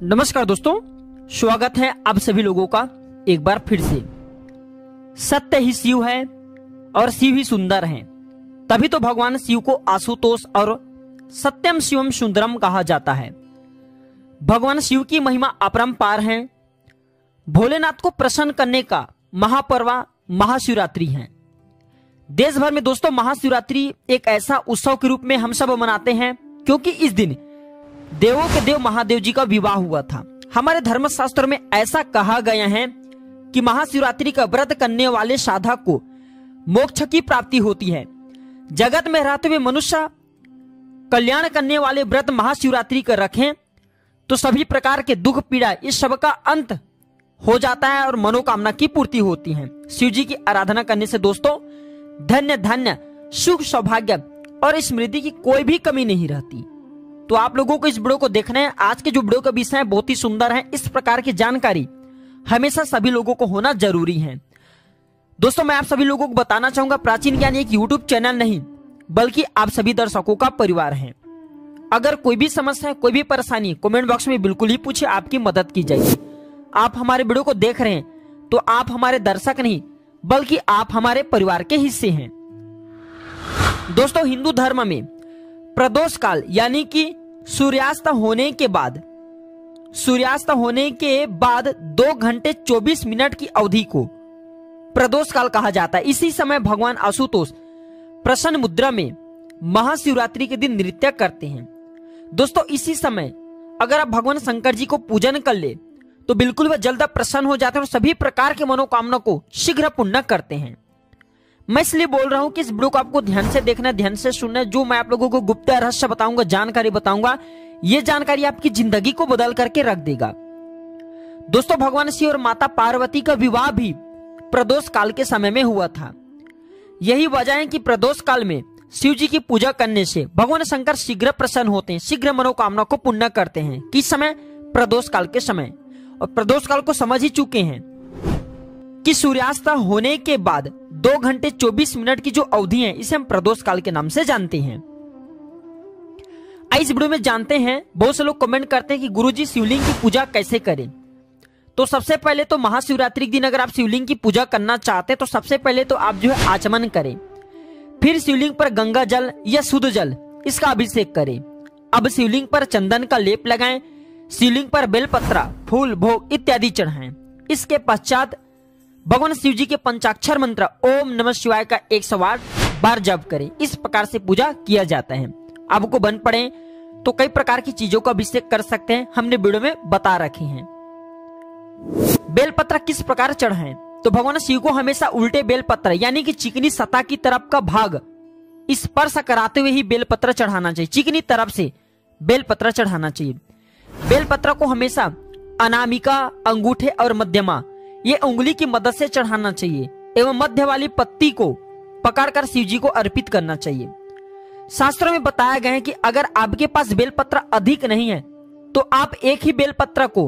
नमस्कार दोस्तों, स्वागत है आप सभी लोगों का एक बार फिर से। सत्य ही शिव है और शिव ही सुंदर है, तभी तो भगवान शिव को आशुतोष और सत्यम शिवम सुंदरम कहा जाता है। भगवान शिव की महिमा अपरंपार है। भोलेनाथ को प्रसन्न करने का महापर्व महाशिवरात्रि है। देश भर में दोस्तों महाशिवरात्रि एक ऐसा उत्सव के रूप में हम सब मनाते हैं, क्योंकि इस दिन देवों के देव महादेव जी का विवाह हुआ था। हमारे धर्मशास्त्र में ऐसा कहा गया है कि महाशिवरात्रि का व्रत करने वाले साधक को मोक्ष की प्राप्ति होती है। जगत में रहते हुए मनुष्य कल्याण करने वाले व्रत महाशिवरात्रि का रखें तो सभी प्रकार के दुख पीड़ा इस सब का अंत हो जाता है और मनोकामना की पूर्ति होती है। शिव जी की आराधना करने से दोस्तों धन्य धन्य सुख सौभाग्य और स्मृति की कोई भी कमी नहीं रहती। तो आप लोगों को इस वीडियो को देखना है। आज के जो वीडियो का विषय है बहुत ही सुंदर है। इस प्रकार की जानकारी हमेशा सभी लोगों को होना जरूरी है। दोस्तों मैं आप सभी लोगों को बताना चाहूंगा, प्राचीन ज्ञान एक यूट्यूब चैनल नहीं बल्कि आप सभी दर्शकों का परिवार है। अगर कोई भी समस्या कोई भी परेशानी कमेंट बॉक्स में बिल्कुल ही पूछे, आपकी मदद की जाएगी। आप हमारे वीडियो को देख रहे हैं तो आप हमारे दर्शक नहीं बल्कि आप हमारे परिवार के हिस्से हैं। दोस्तों हिंदू धर्म में प्रदोष काल यानी कि सूर्यास्त होने के बाद 2 घंटे 24 मिनट की अवधि को प्रदोष काल कहा जाता है। इसी समय भगवान आशुतोष प्रसन्न मुद्रा में महाशिवरात्रि के दिन नृत्य करते हैं। दोस्तों इसी समय अगर आप भगवान शंकर जी को पूजन कर ले तो बिल्कुल वह जल्द प्रसन्न हो जाते हैं और सभी प्रकार के मनोकामना को शीघ्र पूर्ण करते हैं। मैं इसलिए बोल रहा हूं कि इस वीडियो को आपको ध्यान से देखना, ध्यान से सुनना। जो मैं आप लोगों को गुप्त रहस्य बताऊंगा, जानकारी बताऊंगा, ये जानकारी आपकी जिंदगी को बदल करके रख देगा। दोस्तों भगवान शिव और माता पार्वती का विवाह भी प्रदोष काल के समय में हुआ था। यही वजह है कि प्रदोष काल में शिव जी की पूजा करने से भगवान शंकर शीघ्र प्रसन्न होते हैं, शीघ्र मनोकामना को पूर्ण करते हैं। किस समय? प्रदोष काल के समय। और प्रदोष काल को समझ ही चुके हैं कि सूर्यास्त होने के बाद 2 घंटे 24 मिनट की जो अवधि है इसे हम प्रदोष काल के नाम से जानते हैं। इस वीडियो में जानते हैं, बहुत से लोग कमेंट करते हैं कि गुरुजी शिवलिंग की पूजा कैसे करें। तो सबसे पहले तो महाशिवरात्रि के दिन अगर आप शिवलिंग की पूजा करना चाहते हैं तो सबसे पहले तो आप जो है आचमन करें, फिर शिवलिंग पर गंगा जल या शुद्ध जल इसका अभिषेक करें। अब शिवलिंग पर चंदन का लेप लगाएं, शिवलिंग पर बेलपत्र, फूल, भोग इत्यादि चढ़ाएं। इसके पश्चात भगवान शिव जी के पंचाक्षर मंत्र ओम नमः शिवाय का 108 बार जप करें। इस प्रकार से पूजा किया जाता है। आपको बन पड़े तो कई प्रकार की चीजों का अभिषेक कर सकते हैं, हमने वीडियो में बता रखे हैं। बेलपत्र किस प्रकार चढ़ाएं? तो भगवान शिव को हमेशा उल्टे बेलपत्र यानी कि चिकनी सतह की तरफ का भाग स्पर्श कराते हुए ही बेलपत्र चढ़ाना चाहिए। चिकनी तरफ से बेलपत्र चढ़ाना चाहिए। बेलपत्र को हमेशा अनामिका, अंगूठे और मध्यमा ये उंगली की मदद से चढ़ाना चाहिए एवं मध्य वाली पत्ती को पकड़कर शिव जी को अर्पित करना चाहिए। शास्त्रों में बताया गया है कि अगर आपके पास बेलपत्र अधिक नहीं है तो आप एक ही बेलपत्र को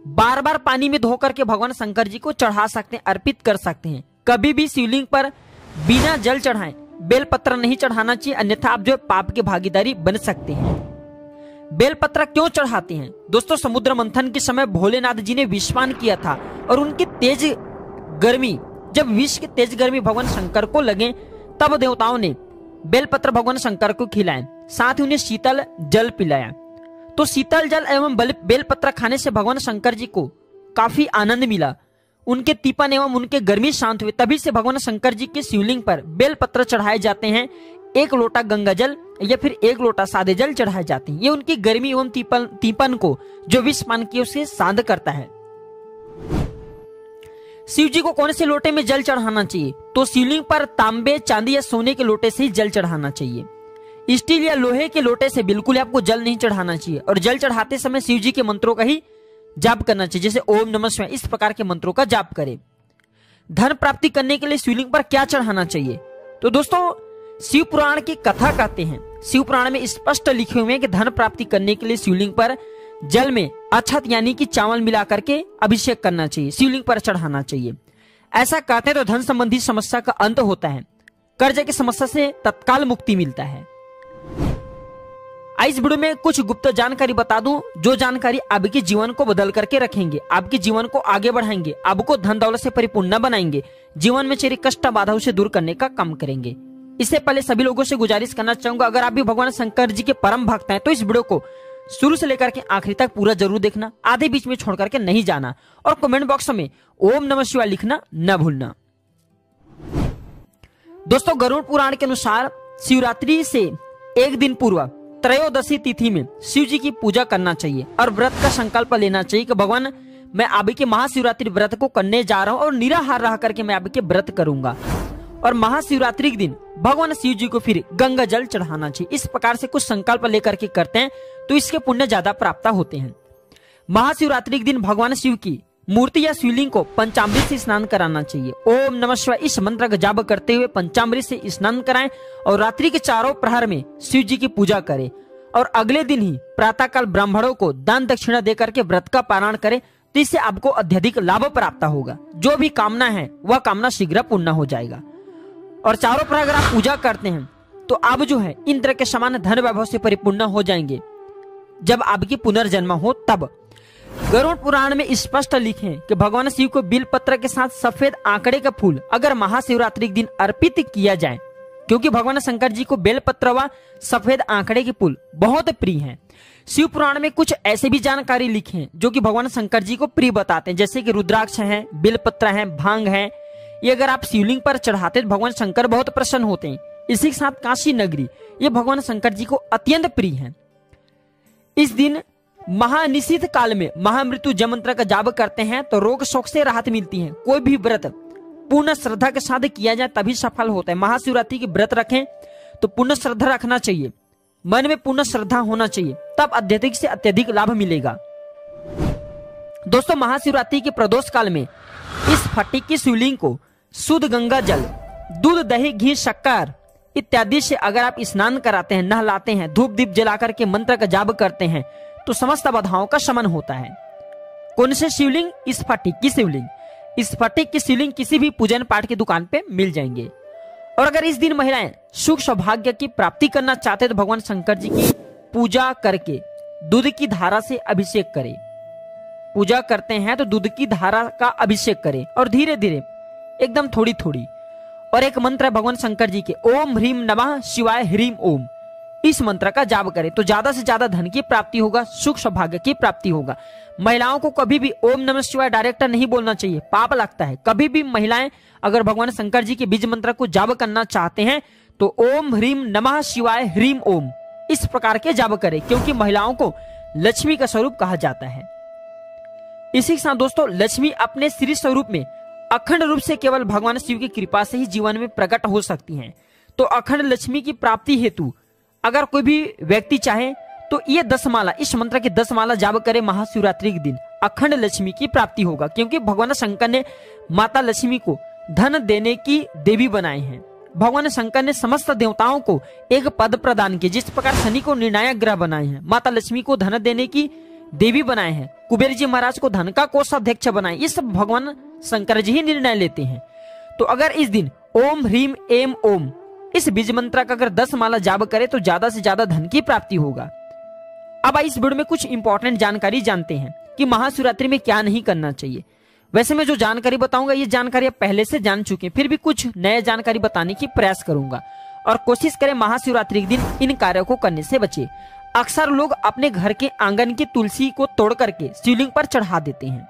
बार बार पानी में धोकर के भगवान शंकर जी को चढ़ा सकते हैं, अर्पित कर सकते हैं। कभी भी शिवलिंग पर बिना जल चढ़ाए बेलपत्र नहीं चढ़ाना चाहिए, अन्यथा आप जो पाप के भागीदारी बन सकते हैं। बेलपत्र क्यों चढ़ाते हैं? दोस्तों समुद्र मंथन के समय भोलेनाथ जी ने विषपान किया था और उनकी तेज गर्मी, जब विष की तेज गर्मी भगवान शंकर को लगे तब देवताओं ने बेलपत्र भगवान शंकर को खिलाए, साथ ही उन्हें शीतल जल पिलाया। तो शीतल जल एवं बेलपत्र खाने से भगवान शंकर जी को काफी आनंद मिला, उनके तीपन एवं उनके गर्मी शांत हुए। तभी से भगवान शंकर जी के शिवलिंग पर बेलपत्र चढ़ाए जाते हैं। 1 लोटा गंगा जल या फिर 1 लोटा सादे जल चढ़ाए जाते हैं। ये उनकी गर्मी एवं तीपन को जो विषपान किया उसे शांत करता है। शिव जी को कौन से लोटे में जल चढ़ाना चाहिए? तो शिवलिंग पर तांबे, चांदी या सोने के लोटे से ही जल चढ़ाना चाहिए। स्टील या लोहे के लोटे से बिल्कुल आपको जल नहीं चढ़ाना चाहिए। और जल चढ़ाते समय शिव जी के मंत्रों का ही जाप करना चाहिए, जैसे ओम नमः शिवाय, इस प्रकार के मंत्रों का जाप करें। धन प्राप्ति करने के लिए शिवलिंग पर क्या चढ़ाना चाहिए? तो दोस्तों शिव पुराण की कथा कहते हैं, शिव पुराण में स्पष्ट लिखे हुए हैं कि धन प्राप्ति करने के लिए शिवलिंग पर जल में अक्षत यानी कि चावल मिला करके अभिषेक करना चाहिए, शिवलिंग पर चढ़ाना चाहिए। ऐसा कहते हैं तो धन संबंधी समस्या का अंत होता है, कर्ज की समस्या से तत्काल मुक्ति मिलता है। इस वीडियो में कुछ गुप्त जानकारी बता दूं, जो जानकारी आपके जीवन को बदल करके रखेंगे, आपके जीवन को आगे बढ़ाएंगे, आपको धन दौलत से परिपूर्ण बनाएंगे, जीवन में चेरी कष्ट बाधाओं से दूर करने का काम करेंगे। इससे पहले सभी लोगों से गुजारिश करना चाहूंगा, अगर आप भी भगवान शंकर जी के परम भक्त हैं तो इस वीडियो को शुरू से लेकर के आखिरी तक पूरा जरूर देखना, आधे बीच में छोड़ करके नहीं जाना, और कमेंट बॉक्स में ओम नमः शिवाय लिखना न भूलना। दोस्तों, गरुड़ पुराण के अनुसार शिवरात्रि से एक दिन पूर्व त्रयोदशी तिथि में शिव जी की पूजा करना चाहिए और व्रत का संकल्प लेना चाहिए कि भगवान मैं आपके महाशिवरात्रि व्रत को करने जा रहा हूं और निराहार रह करके मैं आपके व्रत करूंगा। और महाशिवरात्रि के दिन भगवान शिव जी को फिर गंगा जल चढ़ाना चाहिए। इस प्रकार से कुछ संकल्प लेकर के करते हैं तो इसके पुण्य ज्यादा प्राप्त होते हैं। महाशिवरात्रि के दिन भगवान शिव की मूर्ति या शिवलिंग को पंचामृत से स्नान कराना चाहिए। ओम नमः शिवाय इस मंत्र का जाप करते हुए पंचामृत से स्नान कराएं और रात्रि के चारों प्रहर में शिव जी की पूजा करें और अगले दिन ही प्रातःकाल ब्राह्मणों को दान दक्षिणा देकर के व्रत का पारण करें, तो इससे आपको अत्यधिक लाभ प्राप्त होगा। जो भी कामना है वह कामना शीघ्र पूर्ण हो जाएगा। और चारों प्रहर अगर आप पूजा करते हैं तो आप जो है इंद्र के समान धन वैभव से परिपूर्ण हो जाएंगे जब आपकी पुनर्जन्म हो तब। गरुड़ पुराण में स्पष्ट लिखे कि भगवान शिव को बिल पत्र के साथ सफेद आंकड़े का फूल अगर महाशिवरात्रि के दिन अर्पित किया जाए, क्योंकि भगवान शंकर जी को बेलपत्र व सफेद आंकड़े के फूल बहुत प्रिय हैं। शिव पुराण में कुछ ऐसे भी जानकारी लिखे हैं जो कि भगवान शंकर जी को प्रिय बताते हैं, जैसे कि रुद्राक्ष है, बेलपत्र है, भांग है। ये अगर आप शिवलिंग पर चढ़ाते तो भगवान शंकर बहुत प्रसन्न होते हैं। इसी के साथ काशी नगरी ये भगवान शंकर जी को अत्यंत प्रिय है। इस दिन महानिशित काल में महामृत्यु जय मंत्र का जाप करते हैं तो रोग शोक से राहत मिलती है। कोई भी व्रत पूर्ण श्रद्धा के साथ किया जाए तभी सफल होता है। महाशिवरात्रि की व्रत रखें तो पूर्ण श्रद्धा रखना चाहिए, मन में पूर्ण श्रद्धा होना चाहिए, तब अत्यधिक से अत्यधिक लाभ मिलेगा। दोस्तों, महाशिवरात्रि के प्रदोष काल में इस फटिक की शिवलिंग को शुद्ध गंगा जल, दूध, दही, घी, शक्कर इत्यादि से अगर आप स्नान कराते हैं, नहलाते हैं, धूप दीप जलाकर के मंत्र का जाप करते हैं तो समस्त बाधाओं का शमन होता है। कौन से शिवलिंग? इस फटिक की शिवलिंग। इस फटिक की शिवलिंग किसी भी पूजन पाठ की दुकान पे मिल जाएंगे। और अगर इस दिन महिलाएं सुख सौभाग्य की प्राप्ति करना चाहते तो भगवान शंकर जी की पूजा करके दूध की धारा से अभिषेक करें। पूजा करते हैं तो दूध की धारा का अभिषेक करें और धीरे धीरे एकदम थोड़ी थोड़ी, और एक मंत्र है भगवान शंकर जी के, ओम ह्रीम नमः शिवाय ह्रीम ओम। इस मंत्र का जाप करें तो ज्यादा से ज्यादा धन की प्राप्ति होगा, सुख सौभाग्य की प्राप्ति होगा। महिलाओं को कभी भी ओम नमः शिवाय डायरेक्ट नहीं बोलना चाहिए, पाप लगता है। कभी भी महिलाएं अगर भगवान शंकर जी के बीज मंत्र को जाप करना चाहते हैं तो ओम ह्रीम नमः शिवाय ह्रीम ओम इस प्रकार के जाप करें, क्योंकि महिलाओं को लक्ष्मी का स्वरूप कहा जाता है। इसी के साथ दोस्तों, लक्ष्मी अपने श्री स्वरूप में अखंड रूप से केवल भगवान शिव की कृपा से ही जीवन में प्रकट हो सकती हैं। तो अखंड लक्ष्मी की प्राप्ति हेतु अगर कोई भी व्यक्ति चाहे तो ये 10 माला, इस मंत्र की 10 माला जाप करे महाशिवरात्रि के दिन, अखंड लक्ष्मी की प्राप्ति होगा। क्योंकि भगवान शंकर ने माता लक्ष्मी को धन देने की देवी बनाए हैं। भगवान शंकर ने समस्त देवताओं को एक पद प्रदान किया, जिस प्रकार शनि को निर्णायक ग्रह बनाए हैं, माता लक्ष्मी को धन देने की देवी बनाए हैं, कुबेर जी महाराज को धन का कोषाध्यक्ष बनाए। ये सब भगवान शंकर जी ही निर्णय लेते हैं। तो अगर इस दिन ओम ह्रीम एम ओम इस बीज मंत्र का अगर 10 माला जाप करे तो ज्यादा से ज्यादा धन की प्राप्ति होगा। अब इस वीडियो में कुछ इंपॉर्टेंट जानकारी जानते हैं कि महाशिवरात्रि में क्या नहीं करना चाहिए। वैसे मैं जो जानकारी बताऊंगा ये जानकारी आप पहले से जान चुके हैं, फिर भी कुछ नया जानकारी बताने की प्रयास करूंगा और कोशिश करें महाशिवरात्रि के दिन इन कार्यों को करने से बचे। अक्सर लोग अपने घर के आंगन की तुलसी को तोड़ करके शिवलिंग पर चढ़ा देते हैं।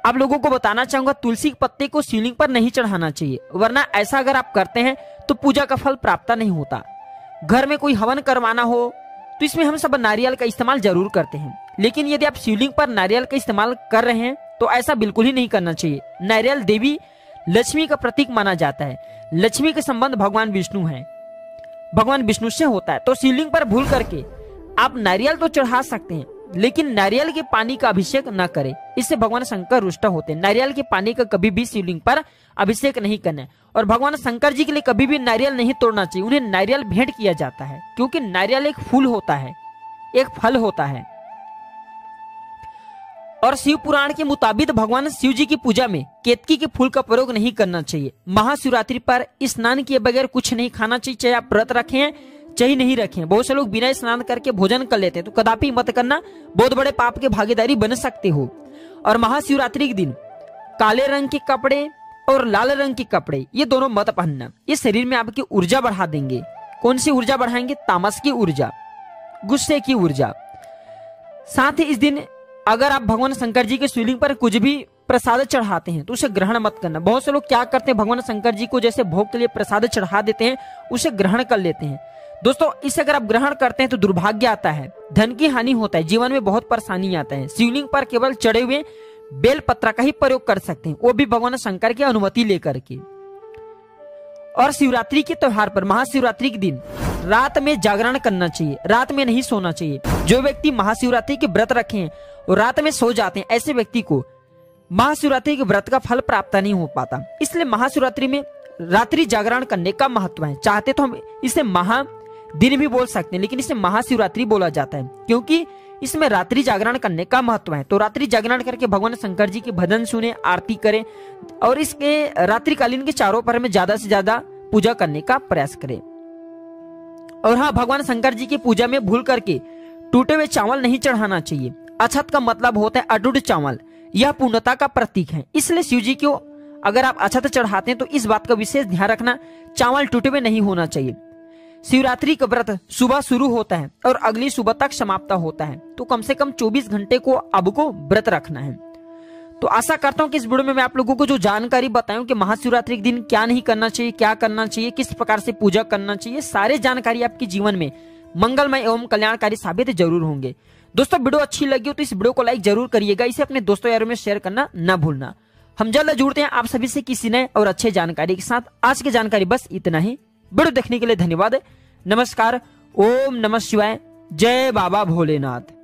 आप लोगों को बताना चाहूंगा, तुलसी के पत्ते को शिवलिंग पर नहीं चढ़ाना चाहिए, वरना ऐसा अगर आप करते हैं तो पूजा का फल प्राप्त नहीं होता। घर में कोई हवन करवाना हो तो इसमें हम सब नारियल का इस्तेमाल जरूर करते हैं, लेकिन यदि आप शिवलिंग पर नारियल का इस्तेमाल कर रहे हैं तो ऐसा बिल्कुल ही नहीं करना चाहिए। नारियल देवी लक्ष्मी का प्रतीक माना जाता है। लक्ष्मी के संबंध भगवान विष्णु है, भगवान विष्णु से होता है। तो शिवलिंग पर भूल करके आप नारियल तो चढ़ा सकते हैं, लेकिन नारियल के पानी का अभिषेक न करें, इससे भगवान शंकर रुष्ट होते हैं। नारियल के पानी का कभी भी शिवलिंग पर अभिषेक नहीं करना है और भगवान शंकर जी के लिए कभी भी नारियल नहीं तोड़ना चाहिए। उन्हें नारियल भेंट किया जाता है, क्योंकि नारियल एक फूल होता है, एक फल होता है। और शिव पुराण के मुताबिक भगवान शिव जी की पूजा में केतकी के फूल का प्रयोग नहीं करना चाहिए। महाशिवरात्रि पर स्नान किए बगैर कुछ नहीं खाना चाहिए, चाहे आप व्रत रखे हैं चाहिए नहीं रखें। बहुत से लोग बिना स्नान करके भोजन कर लेते हैं, तो कदापि मत करना, बहुत बड़े पाप के भागीदारी बन सकते हो। और महाशिवरात्रि के दिन काले रंग के कपड़े और लाल रंग के कपड़े ये दोनों मत पहनना, ये शरीर में आपकी ऊर्जा बढ़ा देंगे। कौन सी ऊर्जा बढ़ाएंगे? तामस की ऊर्जा, गुस्से की ऊर्जा। साथ ही इस दिन अगर आप भगवान शंकर जी के शिवलिंग पर कुछ भी प्रसाद चढ़ाते हैं तो उसे ग्रहण मत करना। बहुत से लोग क्या करते हैं, भगवान शंकर जी को जैसे भोग के लिए प्रसाद चढ़ा देते हैं, उसे ग्रहण कर लेते हैं। दोस्तों, इसे अगर आप ग्रहण करते हैं तो दुर्भाग्य आता है, धन की हानि होता है, जीवन में बहुत परेशानी आता है। शिवलिंग पर केवल चढ़े हुए बेल पत्र का ही प्रयोग कर सकते हैं, वो भी भगवान शंकर की अनुमति लेकर के। और शिवरात्रि के त्योहार पर, महाशिवरात्रि के दिन रात में जागरण करना चाहिए, रात में नहीं सोना चाहिए। जो व्यक्ति महाशिवरात्रि के व्रत रखे हैं और रात में सो जाते हैं, ऐसे व्यक्ति को महाशिवरात्रि के व्रत का फल प्राप्त नहीं हो पाता। इसलिए महाशिवरात्रि में रात्रि जागरण करने का महत्व है। चाहते तो हम इसे महादिन भी बोल सकते हैं, लेकिन इसे महाशिवरात्रि बोला जाता है क्योंकि इसमें रात्रि जागरण करने का महत्व है। तो रात्रि जागरण करके भगवान शंकर जी के भजन सुने, आरती करें और इसके रात्रिकालीन के चारों पहर में ज्यादा से ज्यादा पूजा करने का प्रयास करें। और हाँ, भगवान शंकर जी की पूजा में भूल करके टूटे हुए चावल नहीं चढ़ाना चाहिए। अछत का मतलब होता है अटूट चावल, यह पूर्णता का प्रतीक है। इसलिए शिव जी को अगर आप अछत चढ़ाते हैं तो इस बात का विशेष ध्यान रखना, चावल टूटे हुए नहीं होना चाहिए। शिवरात्रि का व्रत सुबह शुरू होता है और अगली सुबह तक समाप्त होता है, तो कम से कम 24 घंटे को आपको व्रत रखना है। तो आशा करता हूं कि इस वीडियो में मैं आप लोगों को जो जानकारी बताऊं कि महाशिवरात्रि के दिन क्या नहीं करना चाहिए, क्या करना चाहिए, किस प्रकार से पूजा करना चाहिए, सारे जानकारी आपके जीवन में मंगलमय एवं कल्याणकारी साबित जरूर होंगे। दोस्तों, वीडियो अच्छी लगी हो तो इस वीडियो को लाइक जरूर करिएगा, इसे अपने दोस्तों यारों में शेयर करना न भूलना। हम जल्द जुड़ते हैं आप सभी से किसी नए और अच्छे जानकारी के साथ। आज की जानकारी बस इतना ही। वीडियो देखने के लिए धन्यवाद। नमस्कार। ओम नमः शिवाय। जय बाबा भोलेनाथ।